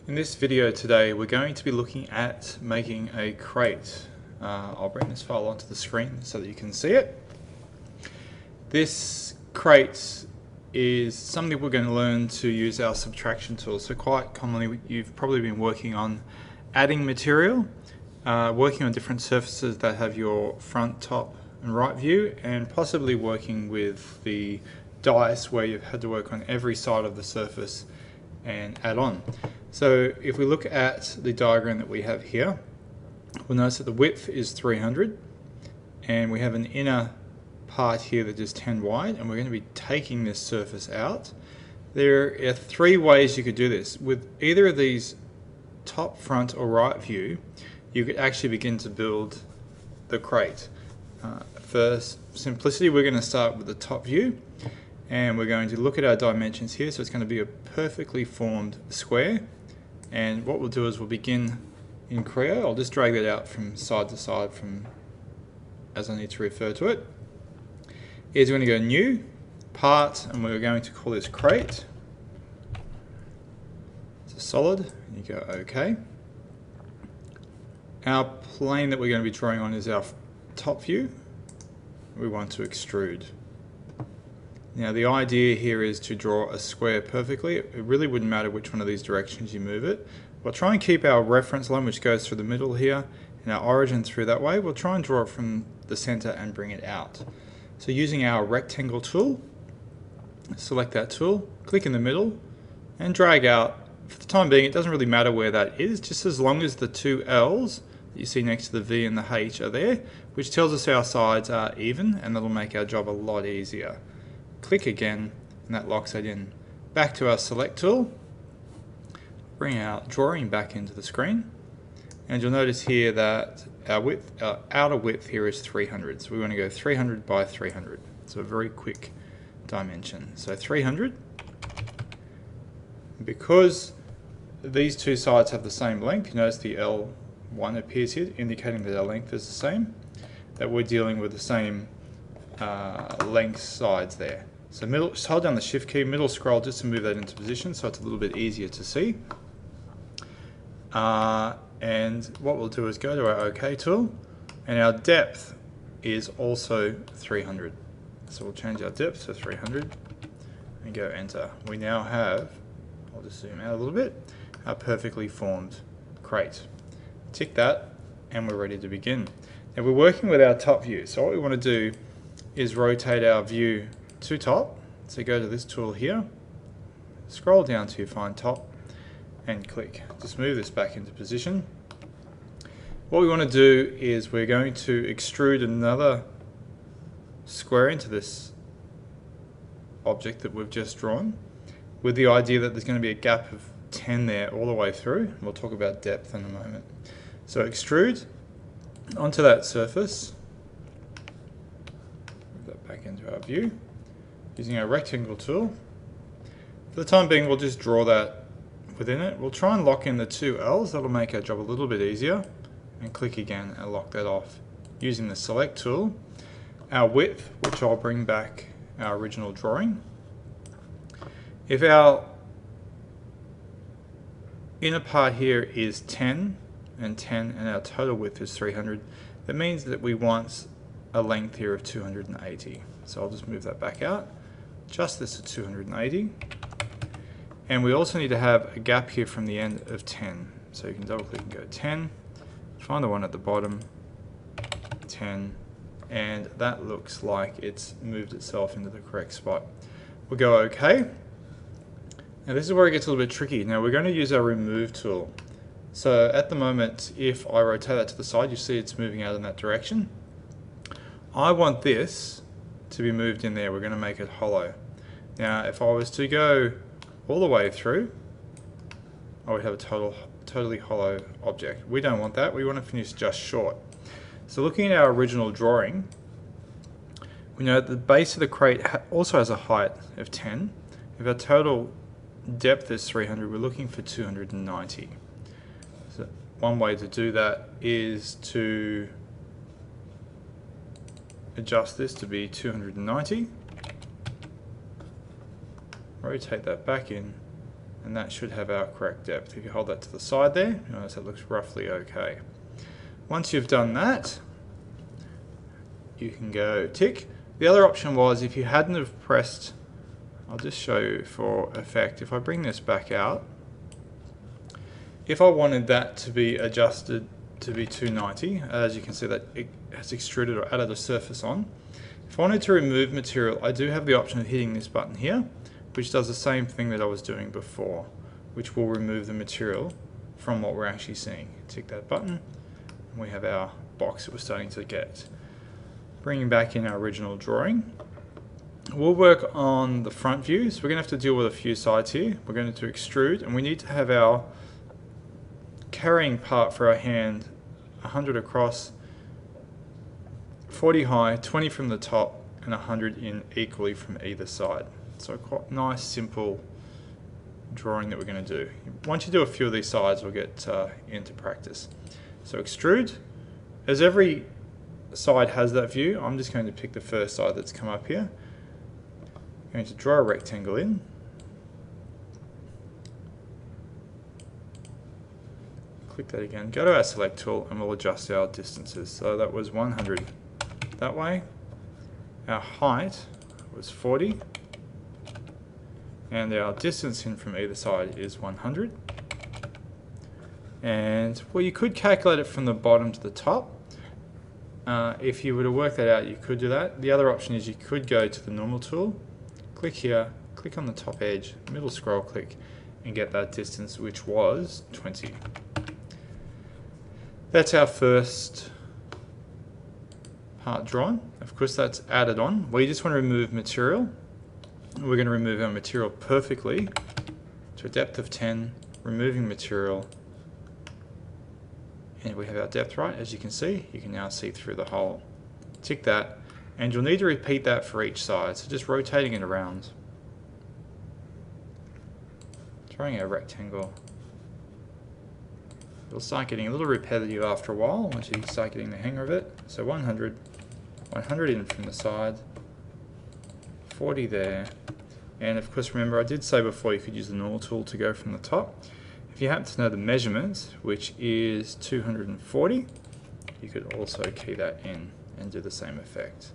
In this video today, we're going to be looking at making a crate. I'll bring this file onto the screen so that you can see it. This crate is something we're going to learn to use our subtraction tool. So quite commonly, you've probably been working on adding material, working on different surfaces that have your front, top, and right view, and possibly working with the dice where you've had to work on every side of the surface and add on. So if we look at the diagram that we have here, we'll notice that the width is 300 and we have an inner part here that is 10 wide, and we're going to be taking this surface out. There are three ways you could do this. With either of these top, front or right view, you could actually begin to build the crate. For simplicity, we're going to start with the top view, and we're going to look at our dimensions here. So it's going to be a perfectly formed square, and what we'll do is we'll begin in CREO. I'll just drag that out from side to side from as I need to refer to it. Here's we're going to go new, part, and we're going to call this crate. It's a solid, and you go OK. Our plane that we're going to be drawing on is our top view. We want to extrude. Now the idea here is to draw a square perfectly. It really wouldn't matter which one of these directions you move it. We'll try and keep our reference line, which goes through the middle here, and our origin through that way. We'll try and draw it from the center and bring it out. So using our rectangle tool, select that tool, click in the middle, and drag out. For the time being, it doesn't really matter where that is, just as long as the two L's that you see next to the V and the H are there, which tells us our sides are even, and that'll make our job a lot easier. Click again, and that locks it in. Back to our select tool, bring our drawing back into the screen, and you'll notice here that our outer width here is 300. So we want to go 300 by 300. So a very quick dimension. So 300. Because these two sides have the same length, you notice the L1 appears here, indicating that our length is the same, that we're dealing with the same length sides there. So middle, just hold down the shift key, middle scroll, just to move that into position so it's a little bit easier to see. And what we'll do is go to our OK tool, and our depth is also 300. So we'll change our depth to 300 and go enter. We now have, I'll just zoom out a little bit, our perfectly formed crate. Tick that and we're ready to begin. Now we're working with our top view, so what we want to do is rotate our view to top. So go to this tool here, scroll down to your find top, and click. Just move this back into position. What we want to do is we're going to extrude another square into this object that we've just drawn, with the idea that there's going to be a gap of 10 there all the way through. We'll talk about depth in a moment. So extrude onto that surface. Move that back into our view using our rectangle tool. For the time being, we'll just draw that within it. We'll try and lock in the two L's. That'll make our job a little bit easier. And click again and lock that off using the select tool. Our width, which I'll bring back our original drawing. If our inner part here is 10 and 10 and our total width is 300, that means that we want a length here of 280. So I'll just move that back out, adjust this to 280. And we also need to have a gap here from the end of 10. So you can double click and go 10, find the one at the bottom, 10, and that looks like it's moved itself into the correct spot. We'll go OK. Now this is where it gets a little bit tricky. Now we're going to use our remove tool. So at the moment, if I rotate that to the side, you see it's moving out in that direction. I want this to be moved in there. We're going to make it hollow. Now if I was to go all the way through, I would have a totally hollow object. We don't want that. We want to finish just short. So looking at our original drawing, we know that the base of the crate also has a height of 10. If our total depth is 300, we're looking for 290. So one way to do that is to adjust this to be 290. Rotate that back in, and that should have our correct depth. If you hold that to the side there, you notice that looks roughly okay. Once you've done that, you can go tick. The other option was if you hadn't have pressed, I'll just show you for effect, if I bring this back out, if I wanted that to be adjusted to be 290, as you can see that it has extruded or added a surface on. If I wanted to remove material, I do have the option of hitting this button here, which does the same thing that I was doing before, which will remove the material from what we're actually seeing. Tick that button, and we have our box that we're starting to get. Bringing back in our original drawing, we'll work on the front view, so we're going to have to deal with a few sides here. We're going to extrude, and we need to have our carrying part for our hand 100 across, 40 high, 20 from the top, and 100 in equally from either side. So quite nice, simple drawing that we're going to do. Once you do a few of these sides, we'll get into practice. So extrude. As every side has that view, I'm just going to pick the first side that's come up here. I'm going to draw a rectangle in. Click that again, go to our select tool, and we'll adjust our distances. So that was 100 that way. Our height was 40. And our distance in from either side is 100. And well, you could calculate it from the bottom to the top. If you were to work that out, you could do that. The other option is you could go to the normal tool, click here, click on the top edge, middle scroll click, and get that distance, which was 20. That's our first part drawn. Of course, that's added on. We just want to remove material. We're going to remove our material perfectly to a depth of 10, removing material, and we have our depth right. As you can see, you can now see through the hole. Tick that, and you'll need to repeat that for each side, so just rotating it around. Drawing our rectangle. It'll start getting a little repetitive after a while once you start getting the hang of it. So 100, 100 in from the side, 40 there, and of course remember I did say before you could use the normal tool to go from the top. If you happen to know the measurements, which is 240, you could also key that in and do the same effect.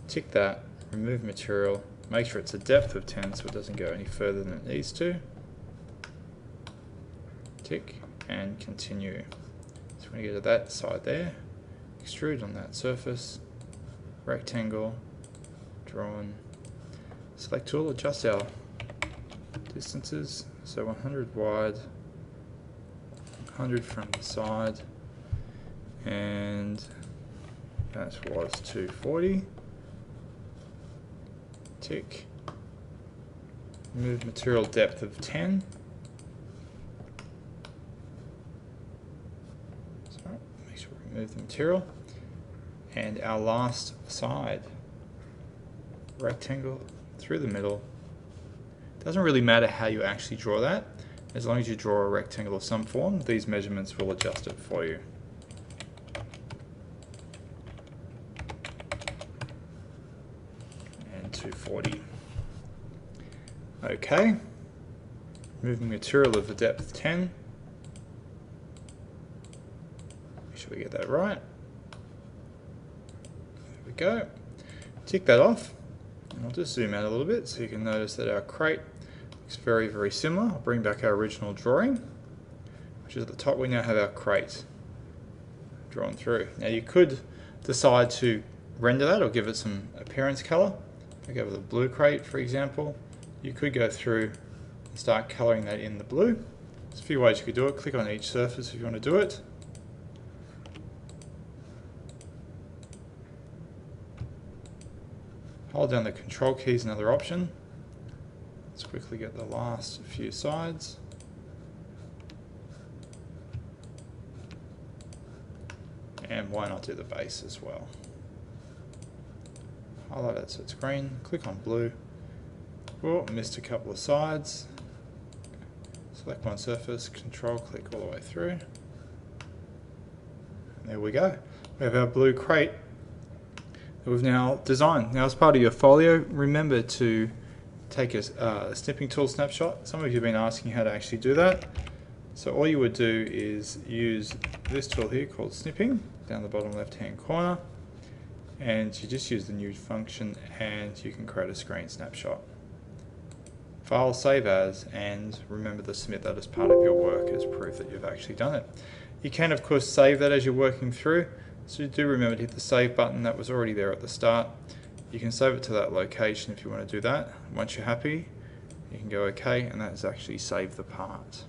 Tick that, remove material, make sure it's a depth of 10 so it doesn't go any further than it needs to. Tick, and continue. So when you get to that side there, extrude on that surface, rectangle, drawn, select tool, adjust our distances, so 100 wide, 100 from the side, and that was 240. Tick. Move material depth of 10. So make sure we remove the material. And our last side, rectangle through the middle. Doesn't really matter how you actually draw that. As long as you draw a rectangle of some form, these measurements will adjust it for you. And 240. Okay. Moving material of the depth 10. Make sure we get that right. There we go. Tick that off. And I'll just zoom out a little bit so you can notice that our crate looks very, very similar. I'll bring back our original drawing, which is at the top. We now have our crate drawn through. Now you could decide to render that or give it some appearance color. If I go with a blue crate, for example, you could go through and start coloring that in the blue. There's a few ways you could do it. Click on each surface if you want to do it. Hold down the control key is another option. Let's quickly get the last few sides. And why not do the base as well? Highlight it so it's green, click on blue. Oh, missed a couple of sides. Select one surface, control click all the way through. And there we go. We have our blue crate that we've now designed. Now as part of your folio, remember to take a snipping tool snapshot. Some of you have been asking how to actually do that. So all you would do is use this tool here called snipping down the bottom left hand corner, and you just use the new function and you can create a screen snapshot. File, save as, and remember to submit that as part of your work as proof that you've actually done it. You can of course save that as you're working through, so do remember to hit the save button that was already there at the start. You can save it to that location if you want to do that. Once you're happy, you can go OK, and that has actually saved the part.